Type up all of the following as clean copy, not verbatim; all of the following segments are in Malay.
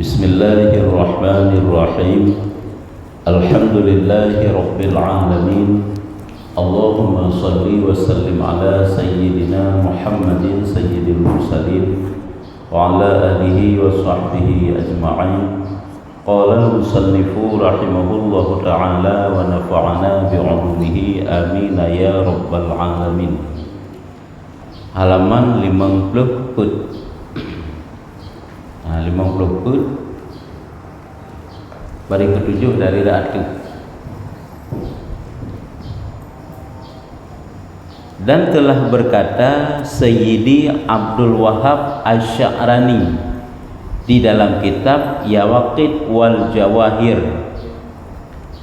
Bismillahirrahmanirrahim. Alhamdulillahi Rabbil Alamin. Allahumma salli wa sallim ala Sayyidina Muhammadin Sayyidil Mursalin wa ala alihi wa sahbihi ajma'in. Qala al-musannifu rahimahullahu ta'ala wa nafa'ana bi'ulumihi amin ya Rabbal Alamin. Halaman 50 put. 50 put baris ketujuh dari ra'at. Dan telah berkata Sayyidi Abdul Wahhab Asy-Sya'rani di dalam kitab Yawaqit wal Jawahir.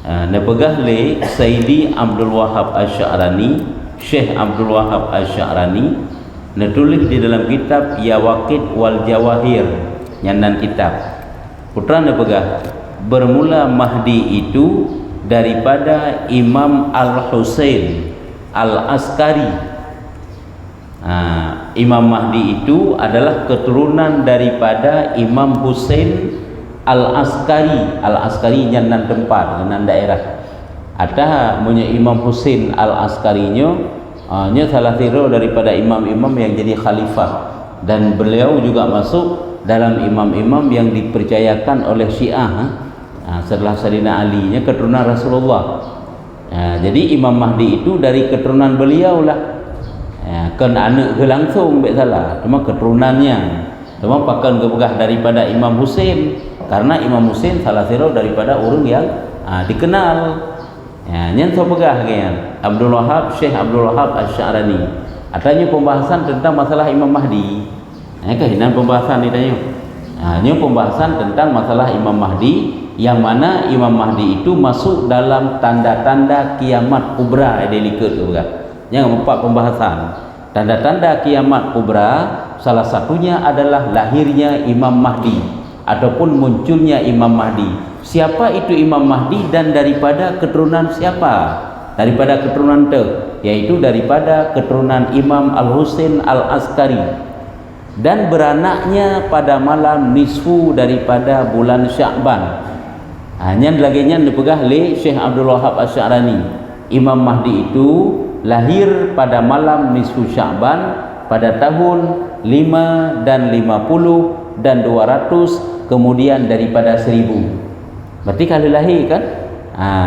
Nepegah le Sayyidi Abdul Wahhab Asy-Sya'rani, Syekh Abdul Wahhab Asy-Sya'rani nulis di dalam kitab Yawaqit wal Jawahir, nyandan kitab. Putra nepegah bermula Mahdi itu daripada Imam Al-Husain Al-Askari. Imam Mahdi itu adalah keturunan daripada Imam Husain Al-Askari. Al-Askari nyandan tempat, nyandan daerah. Ada punya Imam Husain Al-Askarinya, nya salah satu daripada imam-imam yang jadi khalifah, dan beliau juga masuk dalam imam-imam yang dipercayakan oleh Syiah setelah Sayyidina Ali, nya keturunan Rasulullah. Jadi Imam Mahdi itu dari keturunan beliau lah. Kan anak ke langsung tak salah, cuma keturunannya. Cuma pakan kebegah daripada Imam Husain, karena Imam Husain salah satu daripada orang yang dikenal. Nyen so pegah kan Abdul Wahhab, Syekh Abdul Wahhab Asy-Sya'rani. Adanya pembahasan tentang masalah Imam Mahdi. Kehinan pembahasan ni tanya. Ini pembahasan tentang masalah Imam Mahdi, yang mana Imam Mahdi itu masuk dalam tanda-tanda kiamat kubra. Delikut juga. Yang empat pembahasan. Tanda-tanda kiamat kubra, salah satunya adalah lahirnya Imam Mahdi ataupun munculnya Imam Mahdi. Siapa itu Imam Mahdi dan daripada keturunan siapa? Daripada keturunan yaitu daripada keturunan Imam Al-Husain Al-Askari. Dan beranaknya pada malam nisfu daripada bulan Sya'ban. Hanya laginya dipegah oleh Syekh Abdul Wahhab Asy-Sya'rani. Imam Mahdi itu lahir pada malam nisfu Sya'ban pada tahun 5 dan 50 dan 200, kemudian daripada 1000. Berarti kalau lahir kan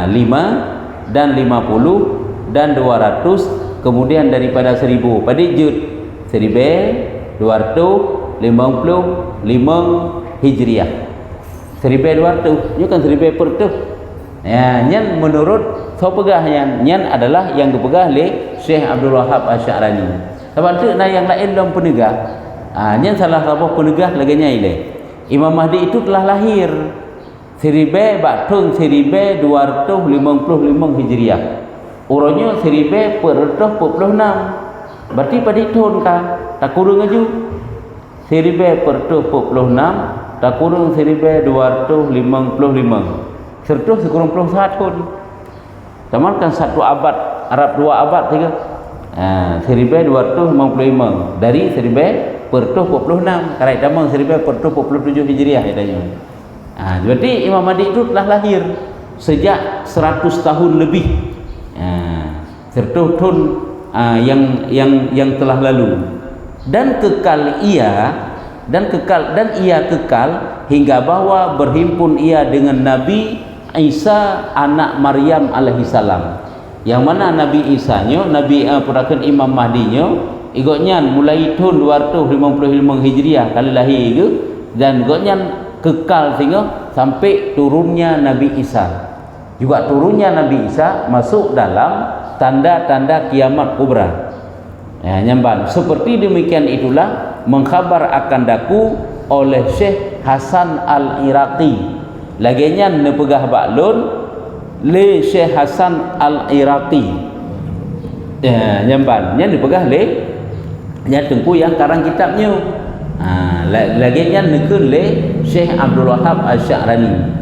5 dan 50 dan 200, kemudian daripada 1000. Pada jud 1255 Hijriah. 1200 ni kan 1000 per tu. Nyan menurut pegah nyan adalah yang dipegah oleh Syekh Abdul Wahhab Asy-Sya'rani. Sebab tu yang lain dalam penegah. Nyan salah satu penegah lagi nya ile. Imam Mahdi itu telah lahir 1255 Hijriah. Urutnya 1000 per 26. Berarti pada tahun kah? Tak kurang aja 1000 per 26, tak kurang 1255. Serta sekurang 21 tahun. Tamankan satu abad, Arab 2 abad tiga. 1255 dari 1000 per 26. Karai tamang 1000 per 27 Hijriah katanya. Berarti Imam Mahdi itu telah lahir sejak 100 tahun lebih. Serta tahun yang telah lalu, dan ia kekal hingga bahwa berhimpun ia dengan Nabi Isa anak Maryam alaihi salam, yang mana Nabi Isa nya Nabi perakan Imam Mahdi nya igotnya mulai tahun 255 Hijriah kali lahir ke, dan igotnya kekal sehingga sampai turunnya Nabi Isa. Juga turunnya Nabi Isa masuk dalam tanda-tanda kiamat kubra. Nyamban seperti demikian itulah mengkhabar akan daku oleh Syekh Hasan Al-Iraqi. Laginya nepegah baklun le Syekh Hasan Al-Iraqi. Nyamban nya nepegah le nya tengku yang karang kitabnya. Laginya nekun le Syekh Abdul Wahhab Asy-Sya'rani.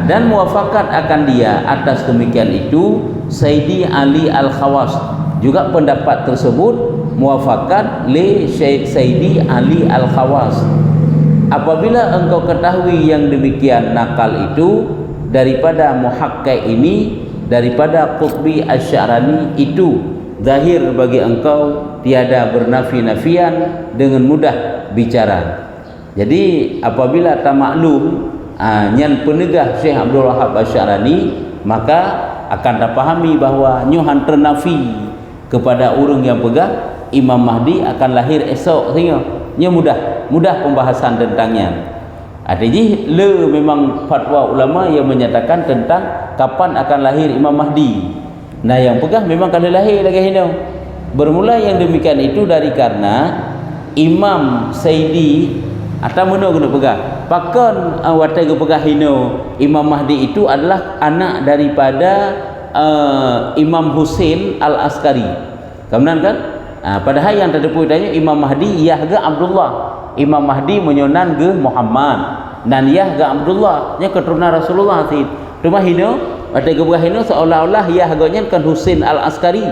Dan muafakat akan dia atas demikian itu Sayyidi Ali Al-Khawas. Juga pendapat tersebut muafakat li Sayyidi Ali Al-Khawas. apabila engkau ketahui yang demikian nakal itu daripada muhakkik ini, daripada Qutbi Asy-Sya'rani itu zahir bagi engkau, tiada bernafi-nafian, dengan mudah bicara. Jadi apabila tak maklum yang penegah Syekh Abdul Wahab Asy-Sya'rani, maka akan dipahami bahawa nyuhan ternafi kepada orang yang pegah Imam Mahdi akan lahir esok, sehingga mudah pembahasan tentangnya. Jadi memang fatwa ulama yang menyatakan tentang kapan akan lahir Imam Mahdi. Nah yang pegah memang kalau lahir lagi hino. Bermula yang demikian itu dari karena Imam Saidi atau mana kena pegah. Pakon watai ke pegah hino Imam Mahdi itu adalah anak daripada Imam Husain Al-Askari. Kemudian kan padahal yang terdepu tanya Imam Mahdi yah ke Abdullah. Imam Mahdi menyonan ke Muhammad dan yah ke Abdullah, nya keturunan Rasulullah sih. Cuma hino watai ke pegah hino seolah-olah yah agaknya kan Husain Al-Askari,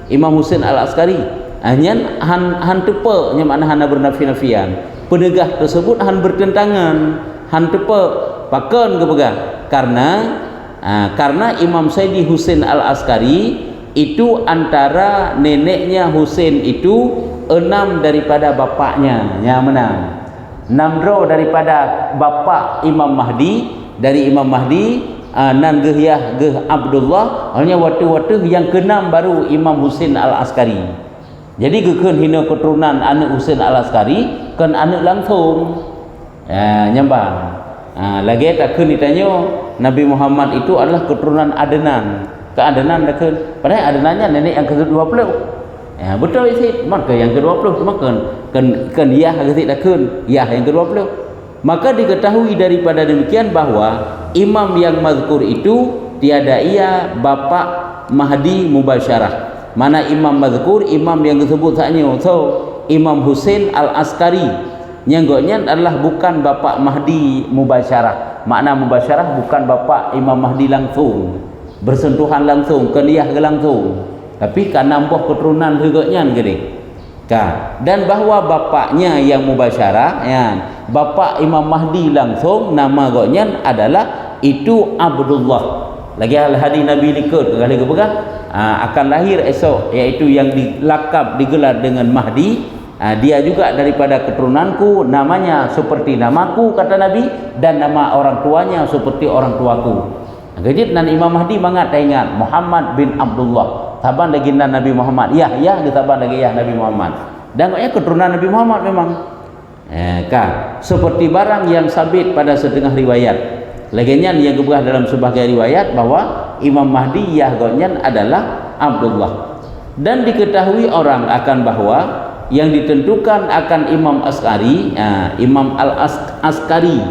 Imam Husain Al-Askari. Hanya han tepe nya makna hana bernafi-nafian. Penegah tersebut han bertentangan, han tepe pakon ke pegah karena Imam Saidi Husain Al-Askari itu antara neneknya Husain itu 6 daripada bapaknya, yang menang 6 daripada bapa Imam Mahdi, dari Imam Mahdi nan gehyah geh Abdullah, hanya waktu-waktu yang ke-6 baru Imam Husain Al-Askari. Jadi gekeun hina keturunan anak Husain Al-Askari kan anak langsung nyambang. Lagi tak keun ditanya Nabi Muhammad itu adalah keturunan Adnan. Ke Adnan dah keun. Padahal Adnannya nenek yang ke-20. Betul isi, maka yang ke-20 cuma kan yah agak dah keun, yah yang ke-20. Maka diketahui daripada demikian bahawa imam yang mazkur itu tiada ia bapa Mahdi mubasyarah. Mana imam mazkur, imam yang disebut saatnya Imam Husain Al-Askari, nyanggotnya adalah bukan bapa Mahdi mubasyarah. Makna mubasyarah bukan bapa Imam Mahdi langsung, bersentuhan langsung, keniah ke langsung, tapi karena buah keturunan juga gede. Dan bahawa bapaknya yang mubasyarah, bapa Imam Mahdi langsung, nama goknya adalah itu Abdullah. Lagi hadis Nabi likut kali kepegang akan lahir esok, iaitu yang dilakab digelar dengan Mahdi. Dia juga daripada keturunanku, namanya seperti namaku kata Nabi, dan nama orang tuanya seperti orang tuaku. Jadi nan Imam Mahdi mangat ingat Muhammad bin Abdullah. Taban lagi Nabi Muhammad. Ya ditaban lagi ya Nabi Muhammad. Dan maknya keturunan Nabi Muhammad memang. Seperti barang yang sabit pada setengah riwayat. Laginya yang kebuah dalam sebagai riwayat bahwa Imam Mahdi yahgonyan adalah Abdullah. Dan diketahui orang akan bahwa yang ditentukan akan Imam Askari, Imam Al-Askari,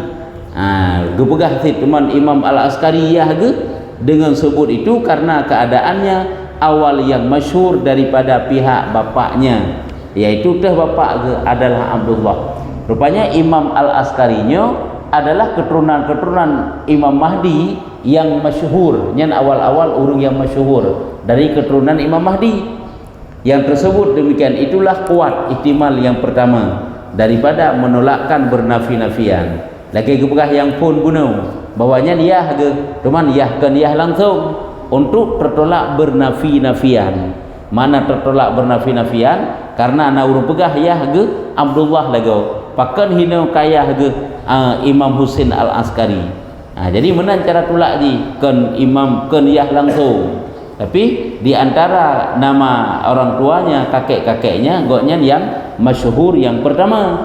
gebegah si teman Imam Al-Askari dengan sebut itu karena keadaannya awal yang masyhur daripada pihak bapaknya, yaitu bapak adalah Abdullah. Rupanya Imam Al-Askarinya adalah keturunan Imam Mahdi yang masyhur, yang awal-awal orang yang masyhur dari keturunan Imam Mahdi. Yang tersebut demikian itulah kuat ihtimal yang pertama daripada menolakkan bernafi-nafian. Lagi kepegah yang pun bunuh bahwanya dia teman kan langsung untuk tertolak bernafi-nafian. Mana tertolak bernafi-nafian karena ana urang pegah Abdullah lagu pakan hina kaya Imam Husain Al-Askari. Jadi menan cara tolak kan imam kan langsung. Tapi di antara nama orang tuanya, kakek-kakeknya, goknya yang masyhur yang pertama.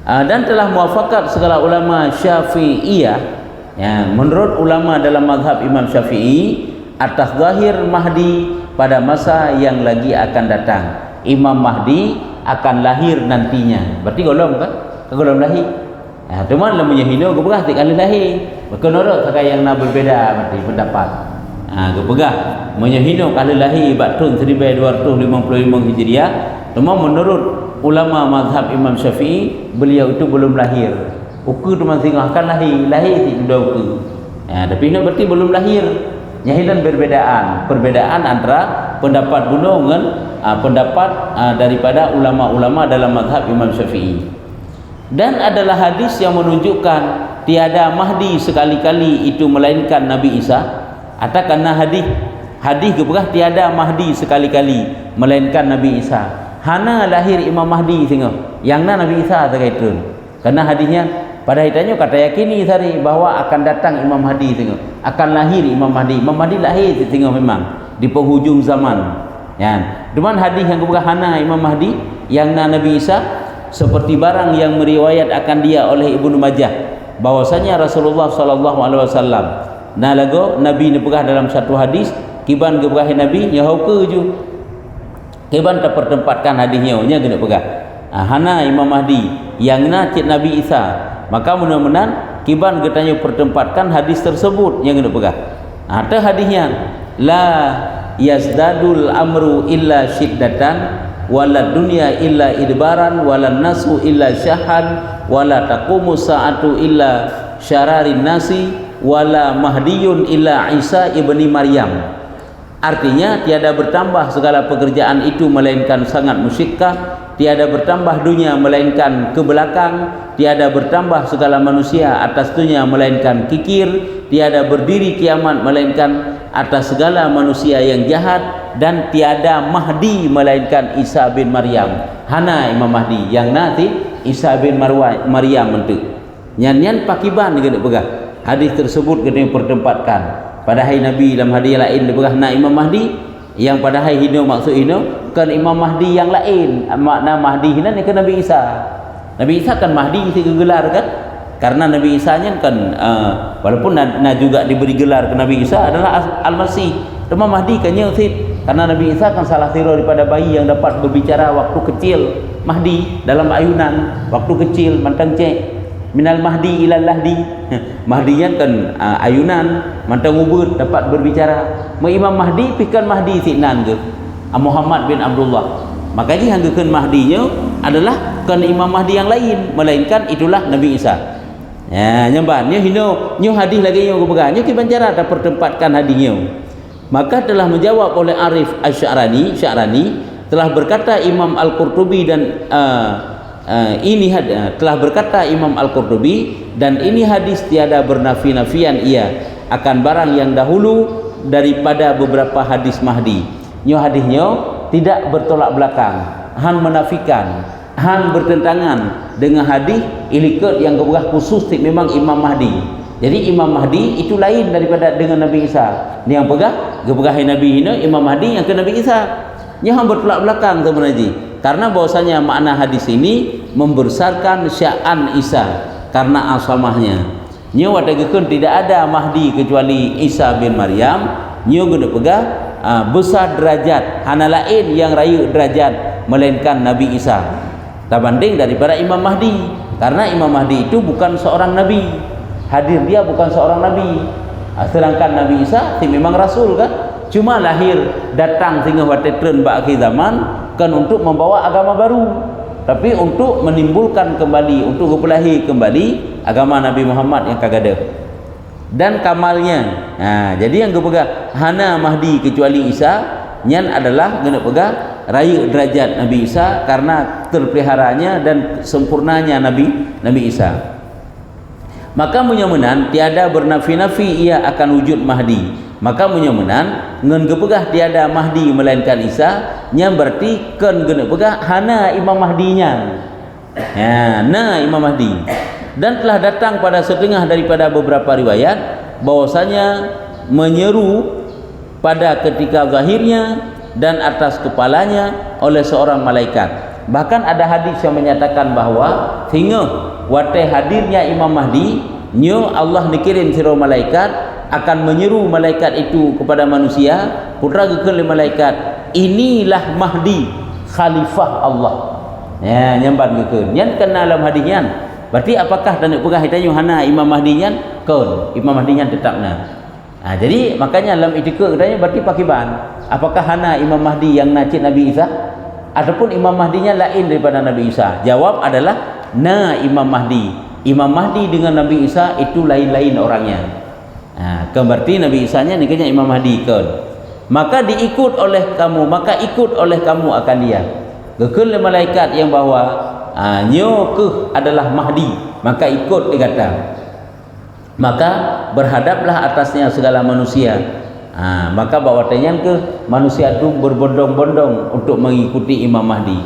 Dan telah muafakat segala ulama Syafi'iyah. Menurut ulama dalam mazhab Imam Syafi'i atas zahir Mahdi pada masa yang lagi akan datang. Imam Mahdi akan lahir nantinya. Berarti golong kan? Golong lahir. Teman lamanya hino gepegah tik kali lahir. Maka norok sakai yang nak berbeda berarti pendapat. Gepegah menyahino kali lahir batun 1255 Hijriah. Cuma menurut ulama mazhab Imam Syafi'i beliau itu belum lahir. Uku teman singgah akan lahir tidak uku. Tapi ini berarti belum lahir. Nyahidan perbedaan antara pendapat bunuh dengan pendapat daripada ulama-ulama dalam mazhab Imam Syafi'i. Dan adalah hadis yang menunjukkan tiada Mahdi sekali-kali itu melainkan Nabi Isa. Atau karena hadis keberah tiada Mahdi sekali-kali melainkan Nabi Isa. Hana lahir Imam Mahdi tengok. Yang na Nabi Isa terkaitun. Karena hadisnya pada hitanya kata yakini tadi bahawa akan datang Imam Mahdi tengok. Akan lahir Imam Mahdi. Imam Mahdi lahir tengok memang di penghujung zaman. Ya. Cuman hadis yang keberah hana Imam Mahdi yang na Nabi Isa seperti barang yang meriwayat akan dia oleh Ibnu Majah bahwasanya Rasulullah sallallahu alaihi wasallam na lagu Nabi ni pegah dalam satu hadis kiban gebrah Nabi nyahau ke ju kiban tak pertempatkan hadisnya nya kena pegah hana Imam Mahdi yang na cik Nabi Isa maka mudah-mudahan kiban getanya pertempatkan hadis tersebut yang kena pegah ada hadisnya la yazdadul amru illa syiddatan wala dunya illa idbaran wala nasu illa syahan wala taqumu sa'atu illa syararin nasi wala mahdiyun illa Isa ibni Maryam. Artinya tiada bertambah segala pekerjaan itu melainkan sangat musyikkah, tiada bertambah dunia melainkan ke belakang, tiada bertambah segala manusia atas dunia melainkan kikir, tiada berdiri kiamat melainkan atas segala manusia yang jahat, dan tiada Mahdi melainkan Isa bin Maryam. Hana Imam Mahdi yang nanti Isa bin Maryam mentu. Nyan pakiban dia nak pegah. Hadis tersebut kena pertempatkan. Pada hari Nabi dalam hadis lain dia pegah na Imam Mahdi yang pada hari hino maksud hino kan Imam Mahdi yang lain. Makna Mahdi hina ni kan Nabi Isa. Nabi Isa kan Mahdi si gelar kan? Karena Nabi Isa nya kan walaupun juga diberi gelar ke Nabi Isa adalah Al-Masih. Cuma Mahdi kan nyusit karena Nabi Isa kan salah tiru daripada bayi yang dapat berbicara waktu kecil. Mahdi dalam ayunan waktu kecil mantang cek minal Mahdi ilal Lahdi. Mahdi nya kan ayunan mantang ubud dapat berbicara. Imam Mahdi pikan Mahdi sinan ke Muhammad bin Abdullah. Makanya yang kekan Mahdi nya adalah kan Imam Mahdi yang lain melainkan itulah Nabi Isa. Ya, nyamban nya hino nyu hadis lagi nyu kepegang nyu kibancara ada pertempatkan hadisnya. Maka telah menjawab oleh Arif Asy-Sya'rani telah berkata Imam Al-Qurtubi dan telah berkata Imam Al-Qurtubi dan ini hadis tiada bernafi-nafian ia akan barang yang dahulu daripada beberapa hadis Mahdi. Nyu hadisnya tidak bertolak belakang, han menafikan, han bertentangan dengan hadis ilikut yang keberah khusus memang Imam Mahdi. Jadi Imam Mahdi itu lain daripada dengan Nabi Isa. Ni yang pegah Nabi ini Imam Mahdi yang ke Nabi Isa. Yang bertolak belakang sebenarnya. Karena bahwasanya makna hadis ini membesarkan sya'an Isa karena asamahnya. Nyo wadagekeun tidak ada Mahdi kecuali Isa bin Maryam. Nyo guna pegah besar derajat hana lain yang rayu derajat melainkan Nabi Isa. Terbanding daripada Imam Mahdi. Karena Imam Mahdi itu bukan seorang nabi. Hadir dia bukan seorang nabi. Sedangkan Nabi Isa memang rasul kan, cuma lahir datang sehingga watetren akhir zaman kan untuk membawa agama baru, tapi untuk menimbulkan kembali, untuk berlahir kembali agama Nabi Muhammad yang kagada dan kamalnya. Jadi yang kepegang hana Mahdi kecuali Isa nyan adalah kena pegang raya derajat Nabi Isa karena terpeliharanya dan sempurnanya Nabi Isa. Maka menyemenan tiada bernafi-nafi ia akan wujud Mahdi. Maka menyemenan ngen gepegah tiada Mahdi melainkan Isa nya berarti kan gena pegah hana Imam Mahdinya. Na Imam Mahdi. Dan telah datang pada setengah daripada beberapa riwayat bahwasanya menyeru pada ketika zahirnya dan atas kepalanya oleh seorang malaikat. Bahkan ada hadis yang menyatakan bahawa hingga watai hadirnya Imam Mahdi nyo Allah dikirim sira malaikat akan menyeru malaikat itu kepada manusia putra gekeun malaikat inilah Mahdi khalifah Allah. Ya nyamban gekeun nyan kena dalam hadis nyan. Berarti apakah tak nak pegah hitanyo hana Imam Mahdi nyan keun Imam Mahdi nyan tetapna. Jadi makanya dalam itikad katanya berarti pakiban apakah hana Imam Mahdi yang nacit Nabi Isa ataupun Imam Mahdinya lain daripada Nabi Isa. Jawab adalah na Imam Mahdi. Imam Mahdi dengan Nabi Isa itu lain-lain orangnya. Berarti Nabi Isa nya ni kena Imam Mahdi kan. maka diikut oleh kamu, maka ikut oleh kamu akan dia. Gekul malaikat yang bawa nyo ke adalah Mahdi, maka ikut dia kata. Maka berhadaplah atasnya segala manusia. Maka bawa tanyan ke manusia itu berbondong-bondong untuk mengikuti Imam Mahdi,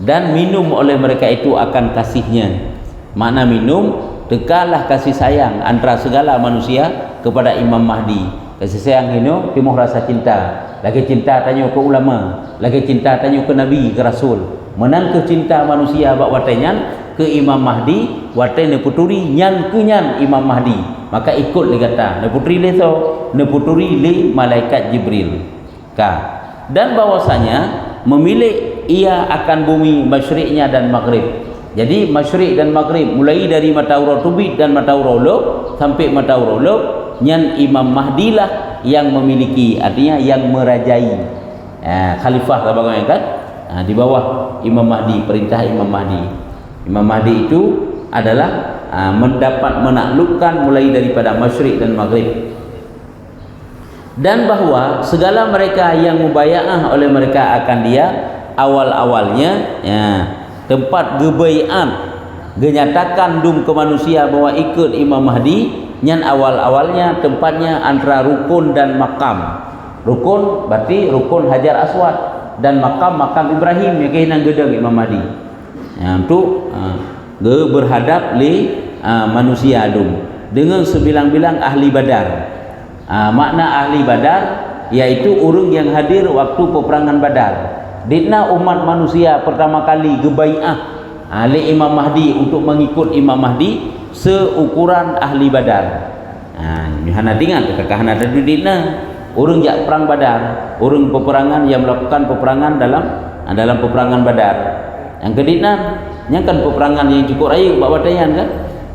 dan minum oleh mereka itu akan kasihnya. Makna minum, tekanlah kasih sayang antara segala manusia kepada Imam Mahdi. Kasih sayang ini timuh rasa cinta. Lagi cinta tanya ke ulama, lagi cinta tanya ke Nabi, ke Rasul. Menang ke cinta manusia bak watanyan ke Imam Mahdi, watai ne puturi nyan ke nyan Imam Mahdi, maka ikut le kata ne putri le so ne puturi le malaikat Jibril ka. Dan bahwasanya memilih ia akan bumi masyriknya dan maghrib. Jadi masyrik dan maghrib, mulai dari matahari terbit dan matahari uluk sampai matahari uluk, nyan Imam Mahdi lah yang memiliki, artinya yang merajai. Khalifah lah bagaimana kan? Di bawah Imam Mahdi, perintah Imam Mahdi. Imam Mahdi itu adalah mendapat menaklukkan mulai daripada masyrik dan maghrib. Dan bahwa segala mereka yang mubaya'ah oleh mereka akan dia, awal-awalnya tempat gebai'an, genyatakan dum ke manusia bahwa ikut Imam Mahdi, nyan awal-awalnya tempatnya antara rukun dan makam. Rukun berarti rukun Hajar Aswad, dan makam Ibrahim yang kehinan gedeng Imam Mahdi. Untuk berhadap li manusia adum dengan sebilang-bilang ahli Badar. Makna ahli Badar yaitu orang yang hadir waktu peperangan Badar. Ditna umat manusia pertama kali gebai'ah li Imam Mahdi untuk mengikut Imam Mahdi seukuran ahli Badar. Hana tinggal kekahana tadi ditna orang jak perang Badar, orang peperangan yang melakukan peperangan dalam peperangan Badar. Yang kedua, yang kan peperangan yang cukup raya bawa tayan kan.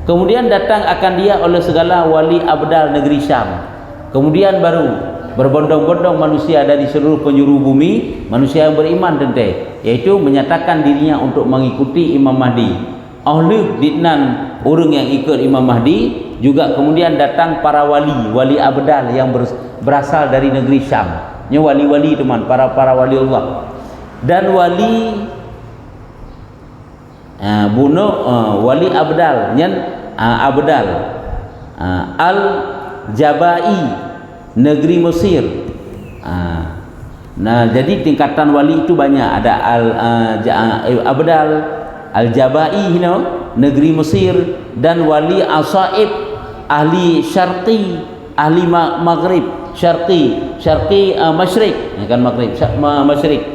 Kemudian datang akan dia oleh segala wali abdal negeri Syam. Kemudian baru berbondong-bondong manusia dari seluruh penjuru bumi, manusia yang beriman tente, yaitu menyatakan dirinya untuk mengikuti Imam Mahdi. Oleh ditnan orang yang ikut Imam Mahdi, juga kemudian datang para wali abdal yang berasal dari negeri Syam. Ini wali-wali teman, para wali Allah. Dan wali wali abdal nyan abdal al-Jabai negeri Mesir. Nah, jadi tingkatan wali itu banyak. Ada abdal al-Jabai negeri Mesir, dan wali asaib ahli syarqi, ahli maghrib, syarqi masyrik, kan maghrib masyrik,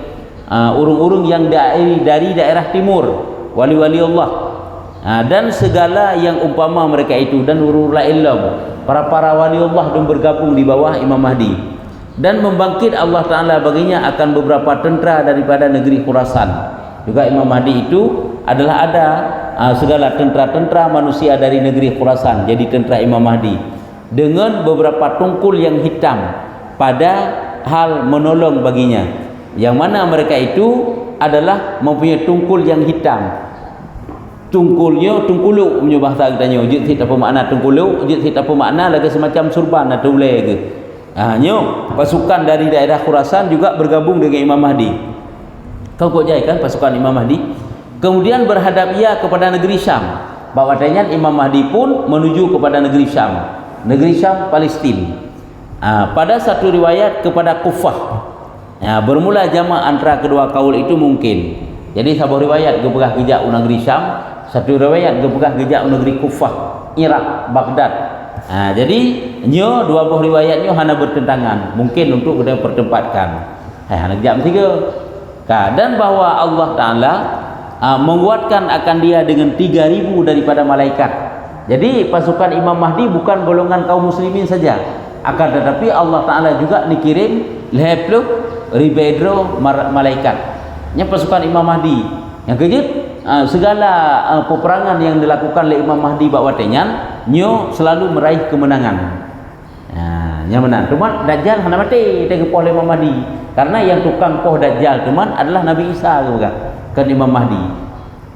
urung-urung yang dari daerah timur, wali-wali Allah. Dan segala yang umpama mereka itu, dan urul ilm, para wali Allah dan bergabung di bawah Imam Mahdi, dan membangkit Allah Ta'ala baginya akan beberapa tentera daripada negeri Khurasan. Juga Imam Mahdi itu adalah ada segala tentera manusia dari negeri Khurasan jadi tentera Imam Mahdi, dengan beberapa tungkul yang hitam pada hal menolong baginya, yang mana mereka itu adalah mempunyai tungkul yang hitam. Tungkulnya tungkulu punya bahasa katanya, jid sit apa makna tungkulu, jid sit apa makna lagi semacam surban atau ulai ke. Nyo pasukan dari daerah Khurasan juga bergabung dengan Imam Mahdi. Kau kok jai kan pasukan Imam Mahdi. Kemudian berhadap ia kepada negeri Syam. Bahwasanya Imam Mahdi pun menuju kepada negeri Syam. Negeri Syam Palestin. Pada satu riwayat kepada Kufah. Bermula jamak antara kedua kaul itu mungkin. Jadi sebuah riwayat gebegah gejak negeri Syam, satu riwayat gebegah gejak negeri Kufah, Irak, Baghdad. Jadi nyo dua buah riwayatnya hanya bertentangan, mungkin untuk kita pertempatkan. Hanya jam 3. Dan bahwa Allah Ta'ala menguatkan akan dia dengan 3.000 daripada malaikat. Jadi pasukan Imam Mahdi bukan golongan kaum muslimin saja, akan tetapi Allah Ta'ala juga dikirim 50.000 malaikat. Ini pasukan Imam Mahdi. Yang kejut segala peperangan yang dilakukan oleh Imam Mahdi bawatenyan nyo selalu meraih kemenangan. Yang menang. Cuma Dajjal hana mati tegepol Imam Mahdi. Karena yang tukang poh Dajjal cuman adalah Nabi Isa kan Imam Mahdi.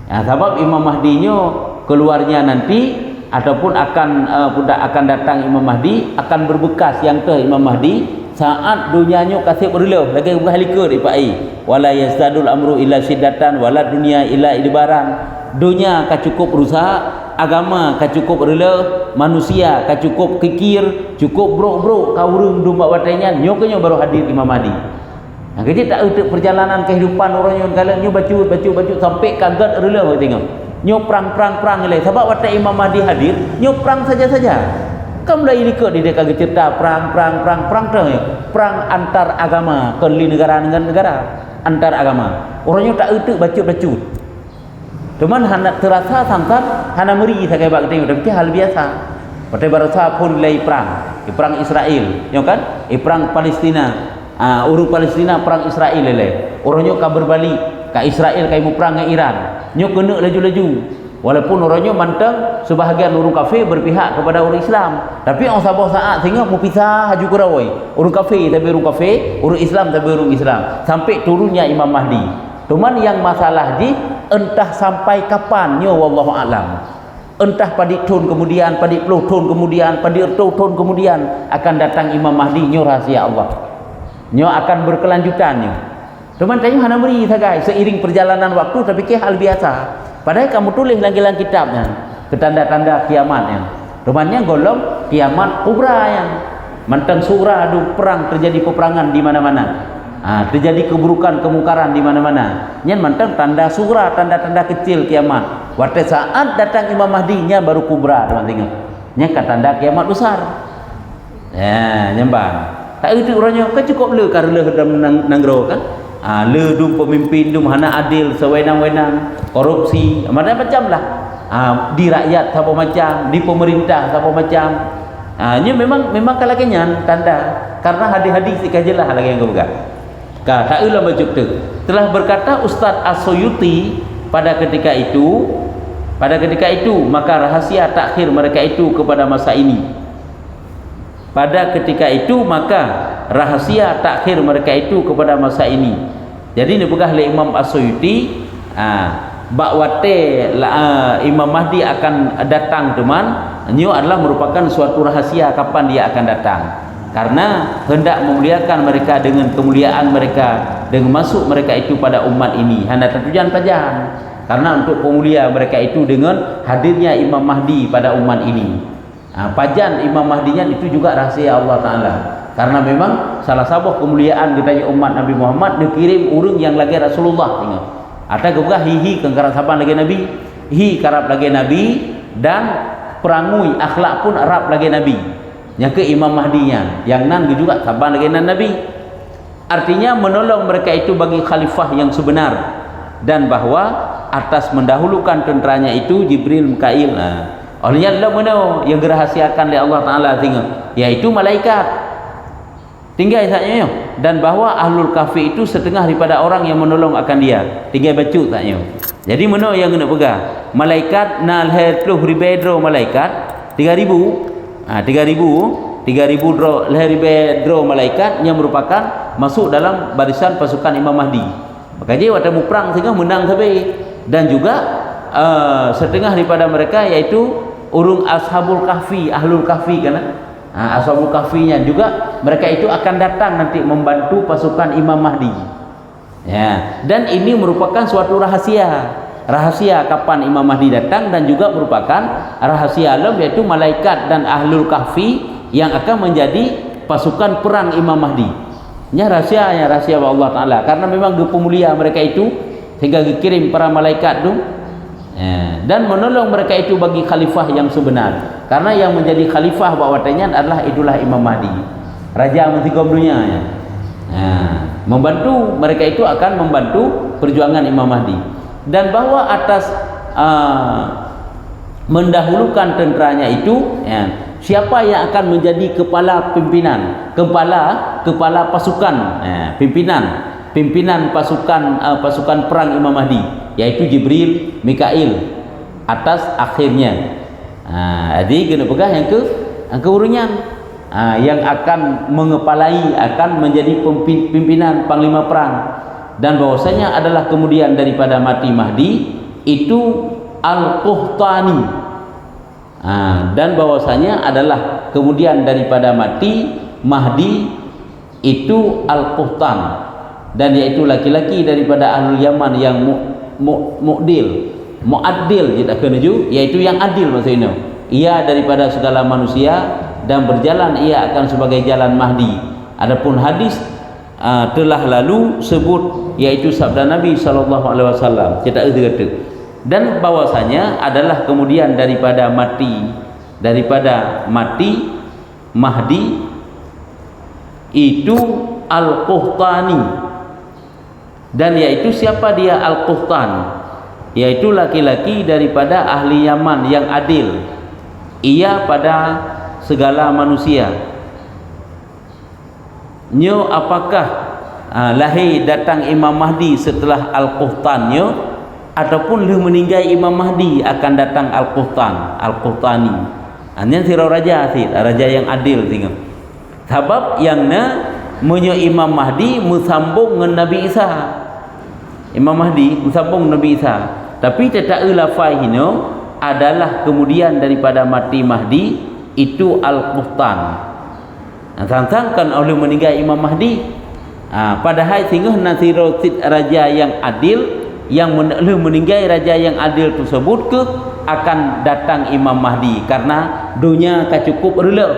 Sebab Imam Mahdi nyo keluarnya nanti ataupun akan datang Imam Mahdi akan berbekas yang ke Imam Mahdi saat dunianya kasih berlalu lagi berhalika di pai wala yazdadul amru illa siddatan wala dunia illa idbaran. Dunia ka cukup berusaha, agama ka cukup rela, manusia ka cukup kikir, cukup bro ka urang dumba watanya nyo kenyo baru hadir Imam Mahdi. Nah, jadi tak ada perjalanan kehidupan orang yang kala nyo bacu sampai kagat rela tengok. Nyo perang ilai sebab waktu Imam Mahdi hadir, nyo perang saja-saja. Kamu dah ikut di dekat cerita perang perang antar agama ke negara dengan negara antar agama. Orangnya tak ada baca. Cuman hana terasa sampai hana meri saya bak tengok tapi hal biasa. Pada barasa pun lay perang Israel, ya kan? Perang Palestina. Urus Palestina perang Israel lele. Orangnya ka berbalik ka Israel kai mu perang dengan Iran. Nyo kena laju-laju. Walaupun orangnya mantang sebahagian orang kafir berpihak kepada orang Islam, tapi orang sabar saat sehingga mau pisah haju kurawai. Orang kafir tapi orang kafir, orang Islam tapi orang Islam. Sampai turunnya Imam Mahdi. Cuman yang masalah di entah sampai kapannya wallahu alam. Entah pada tahun kemudian, pada 10 tahun kemudian, pada 10 tahun kemudian akan datang Imam Mahdi, nyo rahasia Allah. Nyo akan berkelanjutannya. Cuman tanya hana beri sagai seiring perjalanan waktu tapi ke hal biasa. Padahal kamu tulis lagi dalam kitabnya ketanda-tanda kiamatnya. Rumahnya golong kiamat kubra yang mantan surah adu perang terjadi peperangan di mana-mana. Terjadi keburukan kemungkaran di mana-mana. Nyen mantan tanda surah, tanda-tanda kecil kiamat. Waktu saat datang Imam Mahdi nya baru kubra teman tengok. Nya tanda kiamat besar. Ya, nyembah. Tak itu orangnya kan cukup le karena dalam nanggro kan. Le dum pemimpin dum hana adil sewenang-wenang, korupsi macam lah. Di rakyat apa macam, di pemerintah apa macam. Ini memang kalaknya tanda karena hadis-hadis ikajelah lagi yang kebuka. Tak ulah bajuk tu. Telah berkata Ustaz As-Suyuti pada ketika itu maka rahasia takhir mereka itu kepada masa ini. Pada ketika itu maka rahasia takhir mereka itu kepada masa ini. Jadi ini pegah oleh Imam As-Suyuti bakwate Imam Mahdi akan datang teman. Ini adalah merupakan suatu rahasia kapan dia akan datang. Karena hendak memuliakan mereka dengan kemuliaan mereka, dengan masuk mereka itu pada umat ini. Hendak tujuan pajan. Karena untuk pemulia mereka itu dengan hadirnya Imam Mahdi pada umat ini. Pajan Imam Mahdinya itu juga rahasia Allah Ta'ala. Karena memang salah satu kemuliaan kita umat Nabi Muhammad dikirim urang yang lagi Rasulullah tengok. Ada juga hihi kengkaran saban lagi Nabi, hi karab lagi Nabi dan perangui akhlak pun Arab lagi Nabi. Yang ke Imam Mahdinya, yang nan juga saban lagi nan Nabi. Artinya menolong mereka itu bagi khalifah yang sebenar dan bahwa atas mendahulukan tenteranya itu Jibril Mikail. Olehnya Allah mana yang dirahasiakan oleh Allah Ta'ala tengok, yaitu malaikat. Tinggal saatnya dan bahwa ahlul kahfi itu setengah daripada orang yang menolong akan dia. Tinggal baca saatnya. Jadi mana yang kena pegang? Malaikat nal 30,000 malaikat 3,000 dro malaikat yang merupakan masuk dalam barisan pasukan Imam Mahdi. Maka dia waktu perang sehingga menang sampai dan juga setengah daripada mereka yaitu urung ashabul kahfi, ahlul kahfi kan. Ashabul kahfinya juga mereka itu akan datang nanti membantu pasukan Imam Mahdi. Ya, dan ini merupakan suatu rahasia kapan Imam Mahdi datang dan juga merupakan rahasia alam yaitu malaikat dan ahlul kahfi yang akan menjadi pasukan perang Imam Mahdi. Ini rahasia Allah Ta'ala karena memang pemulia mereka itu sehingga dikirim para malaikat itu dan menolong mereka itu bagi khalifah yang sebenar karena yang menjadi khalifah bawatanya adalah itulah Imam Mahdi, raja mentigam dunia ya. Membantu mereka itu akan membantu perjuangan Imam Mahdi dan bahwa atas mendahulukan tenteranya itu siapa yang akan menjadi kepala pimpinan, kepala pasukan, pimpinan pasukan perang Imam Mahdi, yaitu Jibril, Mikail atas akhirnya. Jadi kena pegang yang keurungan yang akan mengepalai, akan menjadi pimpinan panglima perang dan bahwasanya adalah kemudian daripada mati Mahdi itu Al-Quhtani. Dan bahwasanya adalah kemudian daripada mati Mahdi itu Al-Qahtan, dan yaitu laki-laki daripada Ahlul Yaman yang mu'addil kita kena ju, yaitu yang adil maksudnya. Ia daripada segala manusia dan berjalan ia akan sebagai jalan Mahdi. Adapun hadis telah lalu sebut, yaitu sabda Nabi sallallahu alaihi wasallam, kita kata, dan bahwasanya adalah kemudian daripada mati Mahdi itu Al-Qahtani, dan yaitu siapa dia Al-Qahtan, yaitu laki-laki daripada ahli Yaman yang adil, ia pada segala manusia. Nyo apakah lahir datang Imam Mahdi setelah Al-Qahtannya, ataupun lu meninggal Imam Mahdi akan datang Al-Qahtani. Hanya sirah raja yang adil tengok. Sebab yang menyo Imam Mahdi musambung dengan Nabi Isa. Imam Mahdi musambung Nabi Isa. Tapi tetap lafai hino adalah kemudian daripada mati Mahdi itu Al-Qahtan. Sangkan oleh meninggal Imam Mahdi. Padahal sehingga nasiro raja yang adil, yang meninggal raja yang adil tersebut ke akan datang Imam Mahdi, karena dunia tak cukup rela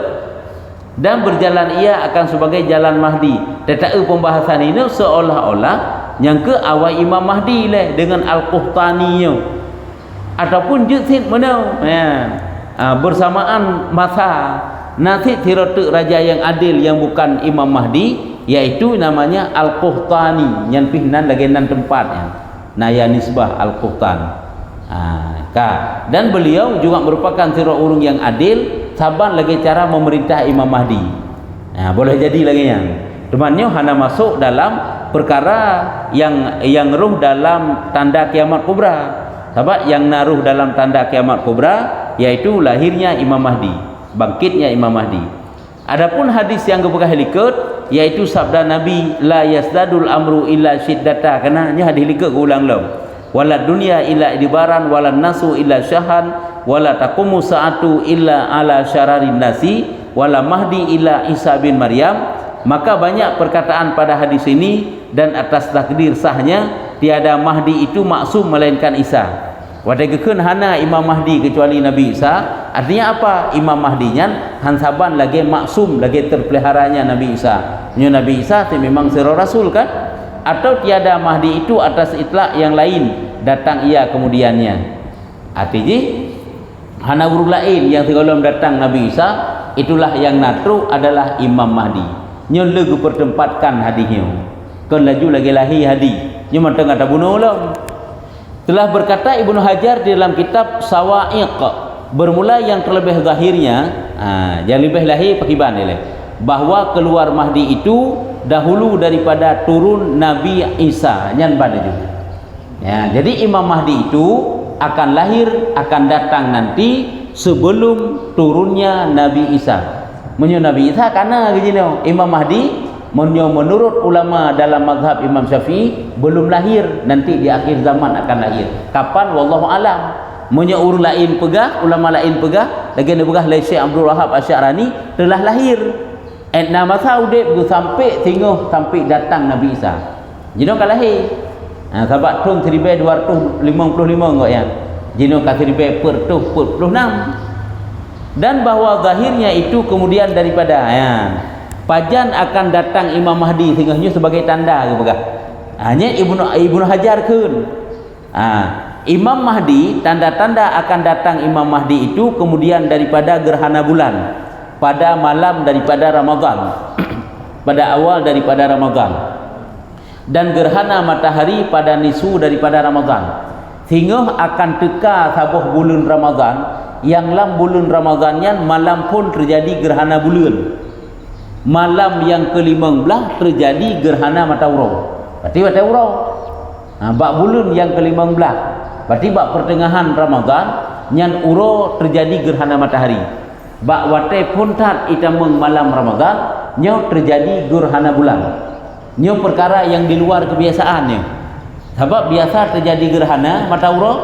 dan berjalan ia akan sebagai jalan Mahdi. Tetapi pembahasan ini seolah-olah yang ke awal Imam Mahdi lah dengan Al-Qahtani ataupun jutid mana bersamaan masa nanti tirotuk raja yang adil yang bukan Imam Mahdi, yaitu namanya Al-Qahtani yang pihnan lagi nan tempatnya naya nisbah Al-Qahtan. Dan beliau juga merupakan sirah urung yang adil, saban lagi cara memerintah Imam Mahdi. Boleh jadi lagi yang temannya hanya masuk dalam perkara yang ruh dalam tanda kiamat kubra. Sebab yang naruh dalam tanda kiamat kubra yaitu lahirnya Imam Mahdi, bangkitnya Imam Mahdi. Adapun hadis yang kebelah likut yaitu sabda Nabi, la yasdadul amru illa syiddata, karena nya hadis likut ulang lau. Wala dunya illa idbaran wala nasu illa syahan wala taqumu sa'atu illa ala syararin nasi wala mahdi illa Isa bin Maryam. Maka banyak perkataan pada hadis ini, dan atas takdir sahnya tiada Mahdi itu maksum melainkan Isa. Wadagkeun hana Imam Mahdi kecuali Nabi Isa. Artinya apa? Imam Mahdinya hansaban lagi maksum, lagi terpeliharanya Nabi Isa. Nabi Isa itu memang sirah rasul kan? Atau tiada Mahdi itu atas itlak yang lain datang ia kemudiannya. Artinya hana urut lain yang segala datang Nabi Isa, itulah yang natru adalah Imam Mahdi. Nyo legu pertempatkan hadisnya. Kan laju lagi lahir hadis. Nyo manteng ada bunuh ulam. Telah berkata Ibnu Hajar di dalam kitab Sawa'iq, bermula yang terlebih zahirnya, yang lebih lahir pakiban dia, bahwa keluar Mahdi itu dahulu daripada turun Nabi Isa nyan pada juga. Jadi Imam Mahdi itu akan lahir, akan datang nanti sebelum turunnya Nabi Isa. Nabi Isa karena begini, Imam Mahdi menurut ulama dalam mazhab Imam Syafi'i belum lahir, nanti di akhir zaman akan lahir. Kapan? Wallahu alam. Urut lain pegah, ulama lain pegah, lagi ni pegah Syekh Abdul Wahab Asy'arani telah lahir. Nama saudip sampai tinggal sampai datang Nabi Isa. Jadi kan lahir. Sebab tahun 1255 enggak ya. Jadi kan 1446. Dan bahwa zahirnya itu kemudian daripada pajan akan datang Imam Mahdi tinggalnya sebagai tanda ke begah. Hanya Ibnu Hajar kun. Imam Mahdi, tanda-tanda akan datang Imam Mahdi itu kemudian daripada gerhana bulan pada malam daripada Ramadan, pada awal daripada Ramadan, dan gerhana matahari pada nisu daripada Ramadan, sehingga akan teka sabuh bulan Ramadan, yang dalam bulan Ramadannya malam pun terjadi gerhana bulan. Malam yang ke-15 terjadi gerhana matahari. Berarti matahari. Bak bulan yang ke-15, berarti bak pertengahan Ramadan nyan uro terjadi gerhana matahari. Bak watai puntat itameng malam Ramadan nyo terjadi gerhana bulan. Nyo perkara yang di luar kebiasaannya. Sebab biasa terjadi gerhana matahari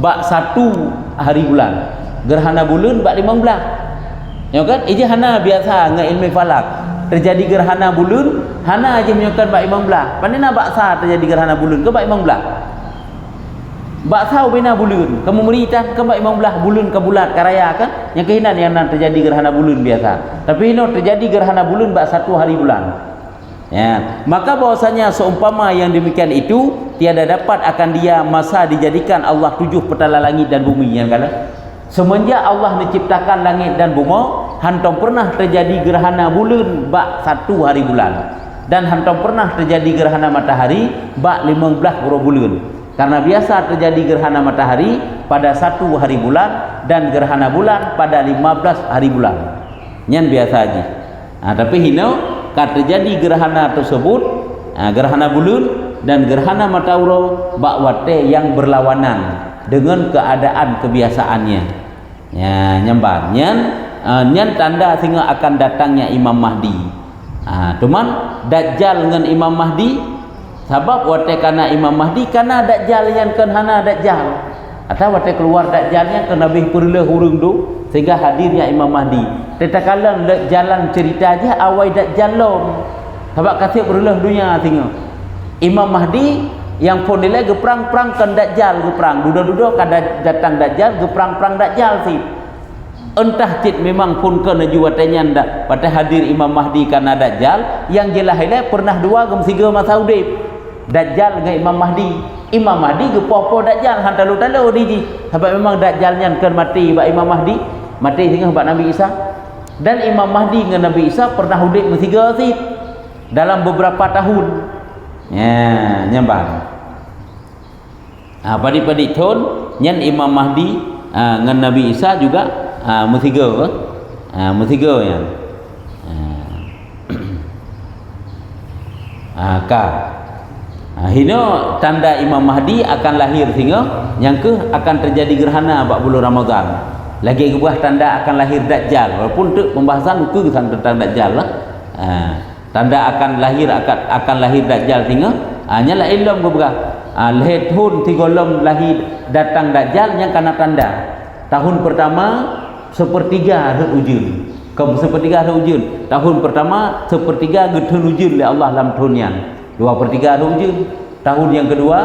bak 1 hari bulan. Gerhana bulan bak 15. Ya kan? Ini hana biasa dengan ilmu falak. terjadi gerhana bulan, hana aja menyokan bak imam belah. Pandai baksa terjadi gerhana bulan ke bak imam belah. Baksa bina bulan, kamu merita ke bak imam belah bulan ke bulat karaya kan? Yang kehinan yang nan terjadi gerhana bulan biasa. Tapi ini terjadi gerhana bulan bak 1 hari bulan. Ya, maka bahwasanya seumpama yang demikian itu tiada dapat akan dia masa dijadikan Allah 7 petala langit dan bumi yang kala semenjak Allah menciptakan langit dan bumi hantam pernah terjadi gerhana bulan bak 1 hari bulan dan hantam pernah terjadi gerhana matahari bak 15 bulan karena biasa terjadi gerhana matahari pada 1 hari bulan dan gerhana bulan pada 15 hari bulan nyan biasa aja. Tapi hino terjadi gerhana tersebut, gerhana bulan dan gerhana matahari bak wate yang berlawanan dengan keadaan kebiasaannya. Ya, nyambar nyan tanda sehingga akan datangnya Imam Mahdi. Cuman Dajjal dengan Imam Mahdi sebab wate kana Imam Mahdi kana Dajjal yang kan hana Dajjal. Atau wate keluar Dajjal yang kan lebih perlu hurung tu sehingga hadirnya Imam Mahdi. Tetakalan jalan cerita aja awal Dajjal lom. Sebab kasih berulah dunia tengok. Imam Mahdi yang pun nilai geperang-perang kan Dajjal geperang. Duda-duda kada datang Dajjal geperang-perang Dajjal sih. Entah cit memang pun kena juatannya ndak pada hadir Imam Mahdi karena Dajjal yang jelas ile pernah 2 gem 3 masa udip. Dajjal dengan Imam Mahdi. Imam Mahdi gepopo Dajjal han talu-talu di. Sebab memang Dajjalnya kan mati bak Imam Mahdi. Mati sehingga bak Nabi Isa. Dan Imam Mahdi dengan Nabi Isa pernah hidup bertiga sih dalam beberapa tahun. Ya, nyambang. Padi-padi tahun nyan Imam Mahdi dengan Nabi Isa juga bertiga bertiga ya. Hino tanda Imam Mahdi akan lahir sehingga yang ke akan terjadi gerhana bak bulan Ramadan. Lagi kebuah tanda akan lahir Dajjal walaupun tu pembahasan buku tentang Dajjal lah. Tanda akan lahir Dajjal sehingga nyala ilmu kebuah lahir tahun 3 lahir datang Dajjal yang kena tanda tahun pertama sepertiga hari ujun sepertiga hari ujun tahun pertama sepertiga getun ujun oleh Allah dalam tahun yang 2/3 hari ujun tahun yang kedua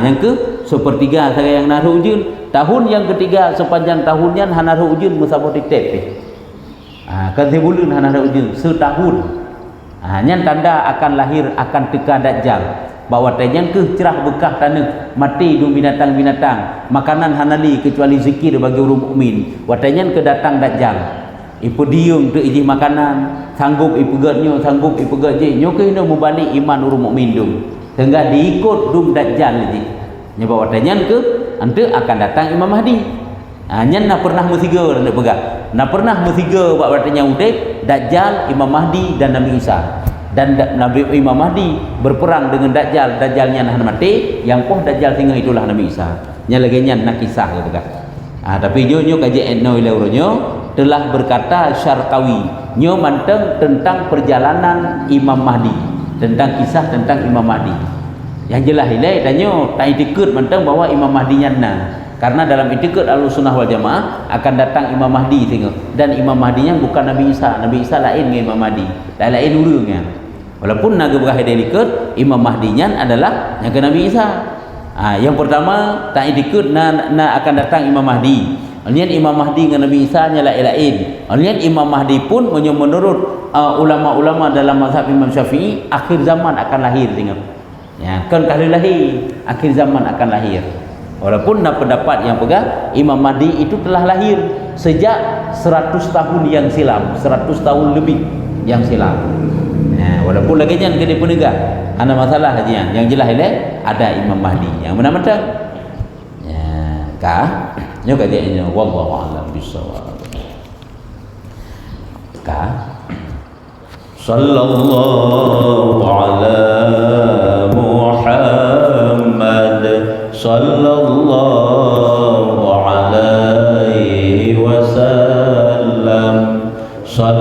yang ke sepertiga saya yang naruh ujun tahun yang ketiga sepanjang tahunnya hanaruh ujun musabah diktet kan bulan hanaruh ujun setahun nyan tanda akan lahir akan teka Dajjal bahawa tanya ke cerah bekah tanah mati du binatang-binatang makanan hanali kecuali zikir bagi orang mukmin watanya ke datang Dajjal ipu diung tu iji makanan sanggup ipu gatnyo sanggup ipu gaje nyo ke hino mubalik iman orang mukmin dum sehingga diikut dum Dajjal ji nyebab watanya ke ante akan datang Imam Mahdi. Nyan nak pernah bertiga nak pegang. Nak pernah bertiga buat watanya udip Dajjal, Imam Mahdi dan Nabi Isa. Dan Nabi Imam Mahdi berperang dengan Dajjal. Dajjalnya nak mati, yang poh Dajjal tinggal itulah Nabi Isa. Nya lagi nyan nak kisah ke pegang. Tapi nyo kaji etno ilauronyo telah berkata Syarqawi. Nyo manteng tentang perjalanan Imam Mahdi, tentang kisah tentang Imam Mahdi. Yang jelas ilai tanyo tak itikad mantang bahawa Imam Mahdi nyana karena dalam itikad Ahlussunnah wal Jamaah akan datang Imam Mahdi tengok dan Imam Mahdinya bukan Nabi Isa lain dengan Imam Mahdi lain urungnya walaupun naga berahir itikad Imam Mahdinya adalah yang ke Nabi Isa. Yang pertama tak itikad na akan datang Imam Mahdi Alien Imam Mahdi dengan Nabi Isa nya lain. Alien Imam Mahdi pun menurut ulama-ulama dalam mazhab Imam Syafi'i akhir zaman akan lahir tengok. Ya, kan kalau lahir akhir zaman akan lahir. Walaupun nak pendapat yang pegang Imam Mahdi itu telah lahir sejak 100 tahun yang silam, 100 tahun lebih yang silam. Walaupun lagi jangan gede penegak. Ada masalah aja yang jelas ini ada Imam Mahdi. Yang mana macam? Ya, kah? Nyo kajiannya wallahu a'lam bissawab. Kah? Sallallahu ala Muhammad sallallahu